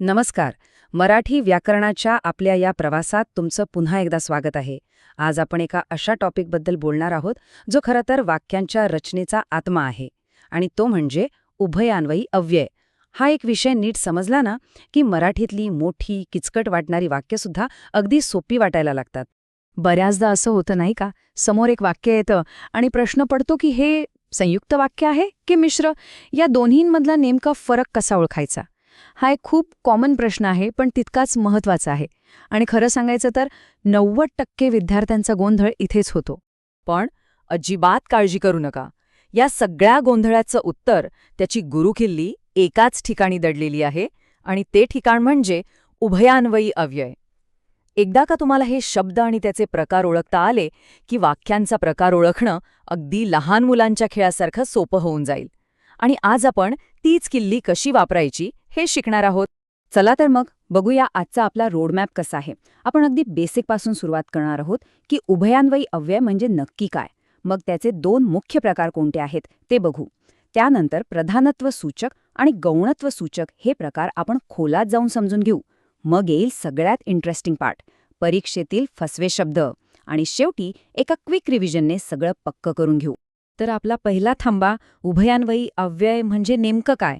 नमस्कार. मराठी व्याकरणाच्या आपल्या या प्रवासात तुमचं पुन्हा एकदा स्वागत आहे. आज आपण एका अशा टॉपिकबद्दल बोलणार आहोत जो खरं तर वाक्यांच्या रचनेचा आत्मा आहे, आणि तो म्हणजे उभयान्वयी अव्यय. हा एक विषय नीट समजला ना की मराठीतली मोठी किचकट वाटणारी वाक्यसुद्धा अगदी सोपी वाटायला लागतात. बऱ्याचदा असं होतं नाही का, समोर एक वाक्य येतं आणि प्रश्न पडतो की हे संयुक्त वाक्य आहे की मिश्र, या दोन्हींमधला नेमका फरक कसा ओळखायचा. हा एक खूप कॉमन प्रश्न आहे, पण तितकाच महत्त्वाचा आहे. आणि खरं सांगायचं तर 90% विद्यार्थ्यांचा गोंधळ इथेच होतो. पण अजिबात काळजी करू नका. या सगळ्या गोंधळाचं उत्तर, त्याची गुरुकिल्ली एकाच ठिकाणी दडलेली आहे, आणि ते ठिकाण म्हणजे उभयान्वयी अव्यय. एकदा का तुम्हाला हे शब्द आणि त्याचे प्रकार ओळखता आले की वाक्यांचा प्रकार ओळखणं अगदी लहान मुलांच्या खेळासारखं सोपं होऊन जाईल. आणि आज आपण तीच किल्ली कशी वापरायची हे शिकणार आहोत. चला तर मग बघूया आजचा आपला रोडमॅप कसा आहे. आपण अगदी बेसिकपासून सुरुवात करणार आहोत की उभयान्वयी अव्यय म्हणजे नक्की काय, मग त्याचे दोन मुख्य प्रकार कोणते आहेत ते बघू. त्यानंतर प्रधानत्व सूचक आणि गौणत्व सूचक हे प्रकार आपण खोलात जाऊन समजून घेऊ. मग येईल सगळ्यात इंटरेस्टिंग पार्ट, परीक्षेतील फसवे शब्द. आणि शेवटी एका क्विक रिव्हिजनने सगळं पक्क करून घेऊ. तर आपला पहिला थांबा, उभयान्वयी अव्यय म्हणजे नेमकं काय.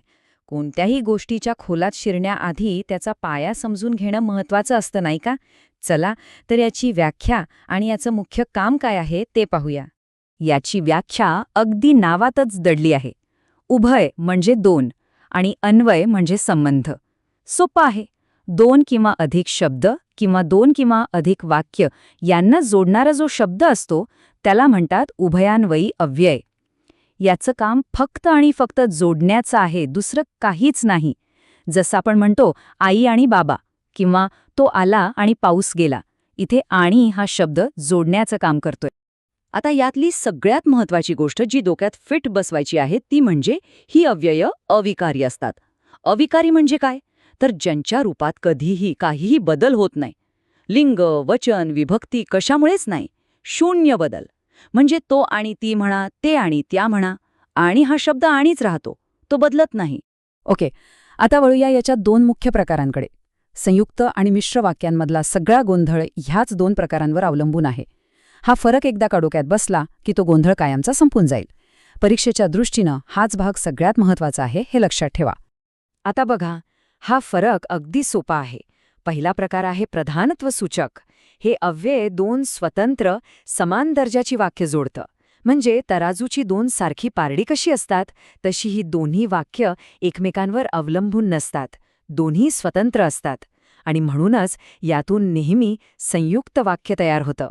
कोणत्याही गोष्टीच्या खोलात शिरण्याआधी त्याचा पाया समजून घेणं महत्त्वाचं असतं नाही का. चला तर याची व्याख्या आणि याचं मुख्य काम काय आहे ते पाहूया. याची व्याख्या अगदी नावातच दडली आहे. उभय म्हणजे दोन आणि अन्वय म्हणजे संबंध. सोपं आहे. दोन किंवा अधिक शब्द किंवा दोन किंवा अधिक वाक्य यांना जोडणारा जो शब्द असतो त्याला म्हणतात उभयान्वयी अव्यय. याचं काम फक्त आणि फक्त जोडण्याचं आहे, दुसरं काहीच नाही. जसं आपण म्हणतो आई आणि बाबा, किंवा तो आला आणि पाऊस गेला. इथे आणि हा शब्द जोडण्याचं काम करतोय. आता यातली सगळ्यात महत्त्वाची गोष्ट जी डोक्यात फिट बसवायची आहे ती म्हणजे ही अव्यय अविकारी असतात. अविकारी म्हणजे काय, तर ज्यांच्या रूपात कधीही काहीही बदल होत नाही. लिंग, वचन, विभक्ती कशामुळेच नाही. शून्य बदल. म्हणजे तो आणि ती म्हणा, ते आणि त्या म्हणा, आणि हा शब्द आणीच राहतो, तो बदलत नाही. ओके, आता वळूया याच्या दोन मुख्य प्रकारांकडे. संयुक्त आणि मिश्र वाक्यांमधला सगळा गोंधळ ह्याच दोन प्रकारांवर अवलंबून आहे. हा फरक एकदा का डोक्यात बसला की तो गोंधळ कायमचा संपून जाईल. परीक्षेच्या दृष्टीनं हाच भाग सगळ्यात महत्त्वाचा आहे, हे लक्षात ठेवा. आता बघा, हा फरक अगदी सोपा आहे. पहिला प्रकार आहे प्रधानत्व सूचक. हे अव्यय दोन स्वतंत्र समान दर्जाची वाक्य जोडतं. म्हणजे तराजूची दोन सारखी पारडी कशी असतात तशी ही दोन्ही वाक्य एकमेकांवर अवलंबून नसतात, दोन्ही स्वतंत्र असतात. आणि म्हणूनच यातून नेहमी संयुक्त वाक्य तयार होतं.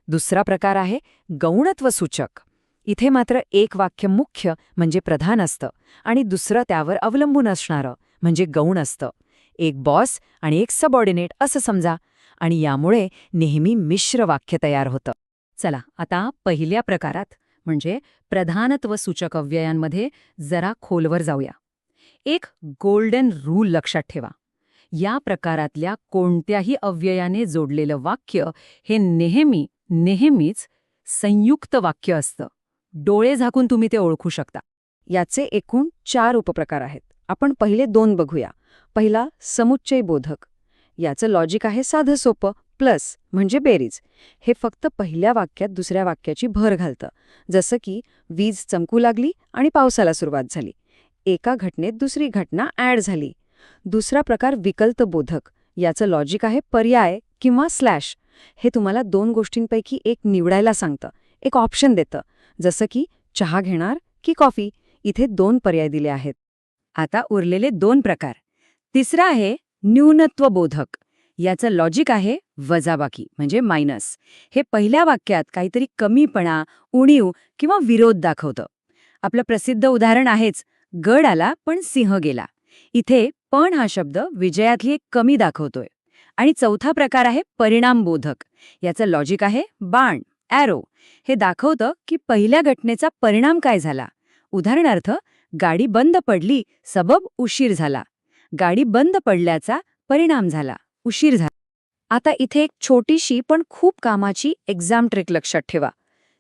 दुसरा प्रकार आहे गौणत्व सूचक. इथे मात्र एक वाक्य मुख्य म्हणजे प्रधान असतं आणि दुसरं त्यावर अवलंबून असणारं म्हणजे गौण असतं. एक बॉस आणि एक सबऑर्डिनेट असं समजा. आणि यामुळे नेहमी मिश्र वाक्य तयार होतं. चला आता पहिल्या प्रकारात म्हणजे प्रधानत्व सूचक अव्ययांमध्ये जरा खोलवर जाऊया. एक गोल्डन रूल लक्षात ठेवा. या प्रकारातल्या कोणत्याही अव्ययाने जोडलेलं वाक्य हे नेहमीच संयुक्त वाक्य असतं. डोळे झाकून तुम्ही ते ओळखू शकता. याचे एकूण 4 उपप्रकार आहेत. आपण पहिले 2 बघूया. पहिला समुच्चय बोधक. याचं लॉजिक आहे साधं सोपं, प्लस म्हणजे बेरीज. हे फक्त पहिल्या वाक्यात दुसऱ्या वाक्याची भर घालतं. जसं की वीज चमकू लागली आणि पावसाला सुरुवात झाली. एका घटनेत दुसरी घटना ॲड झाली. दुसरा प्रकार विकल्प बोधक. याचं लॉजिक आहे पर्याय किंवा स्लॅश. हे तुम्हाला 2 गोष्टींपैकी एक निवडायला सांगतं, एक ऑप्शन देतं. जसं की चहा घेणार की कॉफी. इथे 2 पर्याय दिले आहेत. आता उरलेले 2 प्रकार. तिसरा आहे न्यूनत्व बोधक. याचं लॉजिक आहे वजाबाकी म्हणजे मायनस. हे पहिल्या वाक्यात काहीतरी कमीपणा, उणीव किंवा विरोध दाखवतं. आपलं प्रसिद्ध उदाहरण आहेच, गड आला पण सिंह गेला. इथे पण हा शब्द विजयातली एक कमी दाखवतोय. आणि चौथा प्रकार आहे परिणाम बोधक. याचं लॉजिक आहे बाण, ॲरो. हे दाखवतं की पहिल्या घटनेचा परिणाम काय झाला. उदाहरणार्थ, गाडी बंद पडली, सबब उशीर झाला. गाडी बंद पडल्याचा परिणाम झाला, उशीर झाला. आता इथे एक छोटीशी पण खूप कामाची एक्झाम ट्रिक लक्षात ठेवा.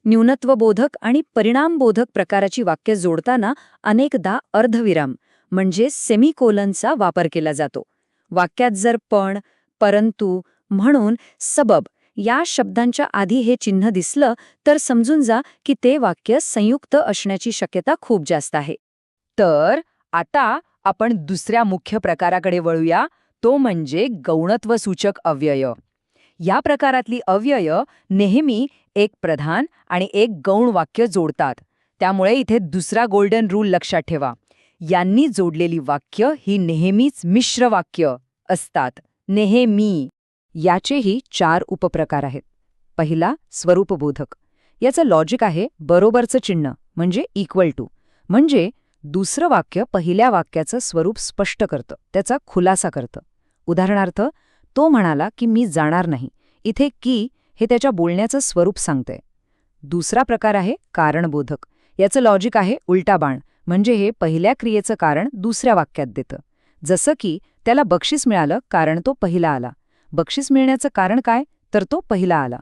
न्यूनत्वबोधक आणि परिणामबोधक प्रकाराची वाक्य जोडताना अनेकदा अर्धविराम म्हणजे सेमीकोलनचा वापर केला जातो. वाक्यात जर पण, परंतु, म्हणून, सबब या शब्दांच्या आधी हे चिन्ह दिसलं तर समजून जा की ते वाक्य संयुक्त असण्याची शक्यता खूप जास्त आहे. तर आता आपण दुसऱ्या मुख्य प्रकाराकडे वळूया, तो म्हणजे गौणत्वसूचक अव्यय. या प्रकारातली अव्यय नेहमी एक प्रधान आणि एक गौण वाक्य जोडतात. त्यामुळे इथे दुसरा गोल्डन रूल लक्षात ठेवा. यांनी जोडलेली वाक्य ही नेहमीच मिश्र वाक्य असतात. नेहमी. याचेही 4 उपप्रकार आहेत. पहिला स्वरूपबोधक. याचं लॉजिक आहे बरोबरचं चिन्ह म्हणजे इक्वल टू. म्हणजे दुसरं वाक्य पहिल्या वाक्याचं स्वरूप स्पष्ट करतं, त्याचा खुलासा करतं. उदाहरणार्थ, तो म्हणाला की मी जाणार नाही. इथे की हे त्याच्या बोलण्याचं स्वरूप सांगतंय. दुसरा प्रकार आहे कारणबोधक. याचं लॉजिक आहे उलटा बाण. म्हणजे हे पहिल्या क्रियेचं कारण दुसऱ्या वाक्यात देतं. जसं की त्याला बक्षीस मिळालं कारण तो पहिला आला. बक्षीस मिळण्याचं कारण काय, तर तो पहिला आला.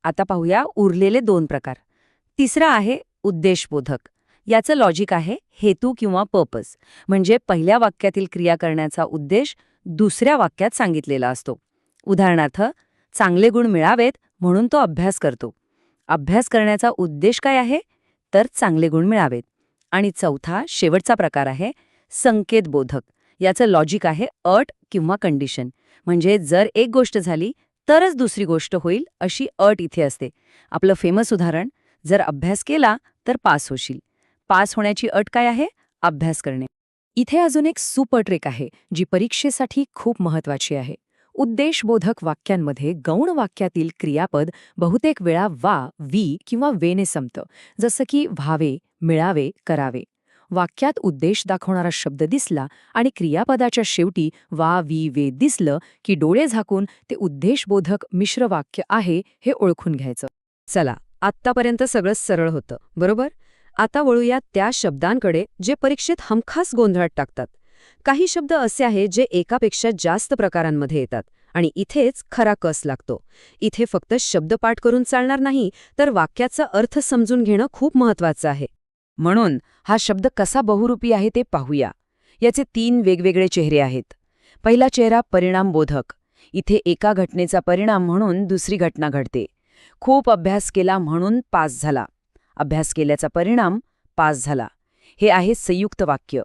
आता पाहूया उरलेले 2 प्रकार. तिसरा आहे उद्देशबोधक. याचं लॉजिक आहे हेतू किंवा पर्पज. म्हणजे पहिल्या वाक्यातील क्रिया करण्याचा उद्देश दुसऱ्या वाक्यात सांगितलेला असतो. उदाहरणार्थ, चांगले गुण मिळावेत म्हणून तो अभ्यास करतो. अभ्यास करण्याचा उद्देश काय आहे, तर चांगले गुण मिळावेत. आणि चौथा, शेवटचा प्रकार आहे संकेतबोधक. याचं लॉजिक आहे अट किंवा कंडिशन. म्हणजे जर एक गोष्ट झाली तरच दुसरी गोष्ट होईल अशी अट इथे असते. आपलं फेमस उदाहरण, जर अभ्यास केला तर पास होशील. पास होण्याची अट काय आहे, अभ्यास करणे. इथे अजून एक सुपर ट्रिक आहे जी परीक्षेसाठी खूप महत्वाची आहे. उद्देशबोधक वाक्यांमध्ये गौण वाक्यातील क्रियापद बहुतेक वेळा वा, वी किंवा वेने संपतं. जसं की व्हावे, मिळावे, करावे. वाक्यात उद्देश दाखवणारा शब्द दिसला आणि क्रियापदाच्या शेवटी वा, वी, वे दिसलं की डोळे झाकून ते उद्देशबोधक मिश्र वाक्य आहे हे ओळखून घ्यायचं. चला, आत्तापर्यंत सगळं सरळ होतं, बरोबर? आता वळूया त्या शब्दांकडे जे परीक्षेत हमखास गोंधळात टाकतात. काही शब्द असे आहेत जे एकापेक्षा जास्त प्रकारांमध्ये येतात आणि इथेच खरा कस लागतो. इथे फक्त शब्दपाठ करून चालणार नाही, तर वाक्याचा अर्थ समजून घेणं खूप महत्वाचं आहे. म्हणून हा शब्द कसा बहुरूपी आहे ते पाहूया. याचे 3 वेगवेगळे चेहरे आहेत. पहिला चेहरा परिणामबोधक. इथे एका घटनेचा परिणाम म्हणून दुसरी घटना घडते. खूप अभ्यास केला म्हणून पास झाला. अभ्यास केल्याचा परिणाम पास झाला. हे आहे संयुक्त वाक्य.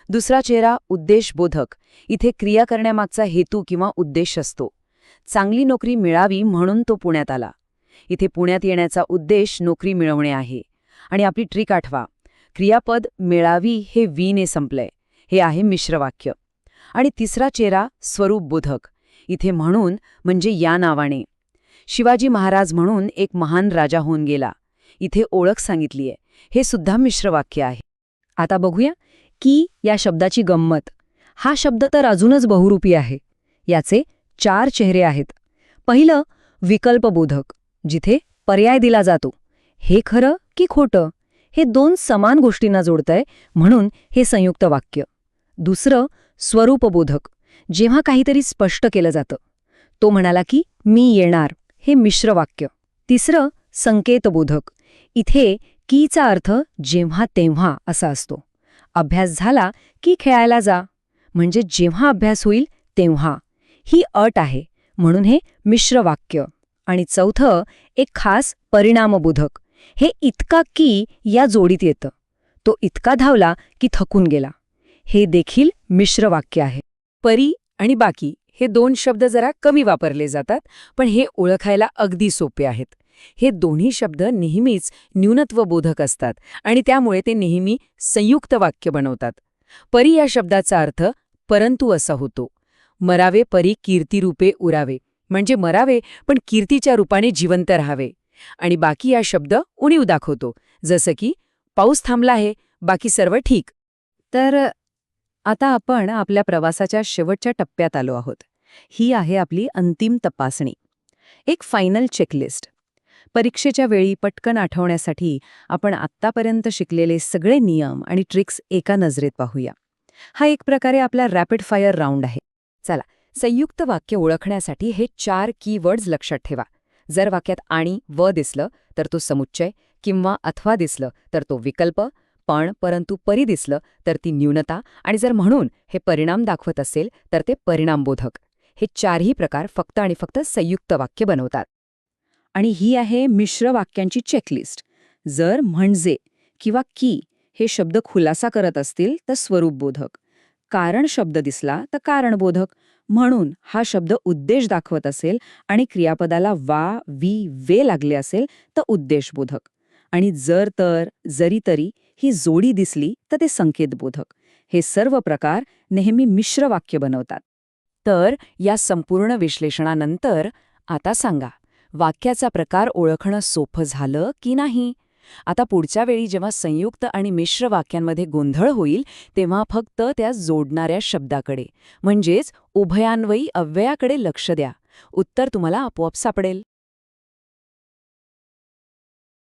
दुसरा चेहरा उद्देशबोधक. इथे क्रिया करण्यामागचा हेतू किंवा उद्देश असतो. चांगली नोकरी मिळावी म्हणून तो पुण्यात आला. इथे पुण्यात येण्याचा उद्देश नोकरी मिळवणे आहे. आणि आपली ट्रिक आठवा, क्रियापद मिळावी हे वीने संपलंय. हे आहे मिश्र वाक्य. आणि तिसरा चेहरा स्वरूपबोधक. इथे म्हणून म्हणजे या नावाने. शिवाजी महाराज म्हणून एक महान राजा होऊन गेला. इथे ओळख सांगितलीये. हे सुद्धा मिश्र वाक्य आहे. आता बघूया की या शब्दाची गंमत. हा शब्द तर अजूनच बहुरूपी आहे. याचे 4 चेहरे आहेत. पहिलं विकल्पबोधक, जिथे पर्याय दिला जातो. हे खरं की खोटं, हे 2 समान गोष्टींना जोडतंय म्हणून हे संयुक्त वाक्य. दुसरं स्वरूपबोधक, जेव्हा काहीतरी स्पष्ट केलं जातं. तो म्हणाला की मी येणार, हे मिश्र वाक्य. तिसरं संकेतबोधक. इथे कीचा अर्थ जेव्हा तेव्हा असा असतो. अभ्यास झाला की खेळायला जा, म्हणजे जेव्हा अभ्यास होईल तेव्हा. ही अट आहे म्हणून हे मिश्र वाक्य. आणि चौथं एक खास परिणामबोधक. हे इतका की या जोडीत येतं. तो इतका धावला की थकून गेला. हे देखील मिश्र वाक्य आहे. परी आणि बाकी हे 2 शब्द जरा कमी वापरले जातात, पण हे ओळखायला अगदी सोपे आहेत. हे दोन्ही शब्द नेहमीच न्यूनत्वबोधक असतात आणि त्यामुळे ते नेहमी संयुक्त वाक्य बनवतात. परी या शब्दाचा अर्थ परंतु असा होतो. मरावे परी कीर्तिरूपे उरावे, म्हणजे मरावे पण कीर्तीच्या रूपाने जिवंत राहावे. आणि बाकी या शब्द उणीव दाखवतो, जसं की पाऊस थांबला आहे, बाकी सर्व ठीक. तर आता आपण आपल्या प्रवासाच्या शेवटच्या टप्प्यात आलो आहोत. ही आहे आपली अंतिम तपासणी, एक फायनल चेकलिस्ट. परीक्षेच्या वेळी पटकन आठवण्यासाठी आपण आत्तापर्यंत शिकलेले सगळे नियम आणि ट्रिक्स एका नजरेत पाहूया. हा एक प्रकारे आपला रॅपिड फायर राऊंड आहे. चला, संयुक्त वाक्य ओळखण्यासाठी हे 4 कीवर्ड्स लक्षात ठेवा. जर वाक्यात आणि व दिसलं तर तो समुच्चय, किंवा अथवा दिसलं तर तो विकल्प, पण परंतु परी दिसलं तर ती न्यूनता, आणि जर म्हणून हे परिणाम दाखवत असेल तर ते परिणामबोधक. हे चारही प्रकार फक्त आणि फक्त संयुक्त वाक्य बनवतात. आणि ही आहे मिश्र वाक्यांची चेकलिस्ट. जर म्हणजे किंवा की हे शब्द खुलासा करत असतील तर स्वरूपबोधक, कारण शब्द दिसला तर कारणबोधक, म्हणून हा शब्द उद्देश दाखवत असेल आणि क्रियापदाला वा, वी, वे लागले असेल तर उद्देशबोधक, आणि जर तर, जरी तरी ही जोडी दिसली तर ते संकेतबोधक. हे सर्व प्रकार नेहमी मिश्र वाक्य बनवतात. तर या संपूर्ण विश्लेषणानंतर आता सांगा, वाक्याचा प्रकार ओळखणं सोपं झालं की नाही? आता पुढच्या वेळी जेव्हा संयुक्त आणि मिश्र वाक्यांमध्ये गोंधळ होईल तेव्हा फक्त त्या जोडणाऱ्या शब्दाकडे म्हणजेच उभयान्वयी अव्ययाकडे लक्ष द्या. उत्तर तुम्हाला आपोआप सापडेल.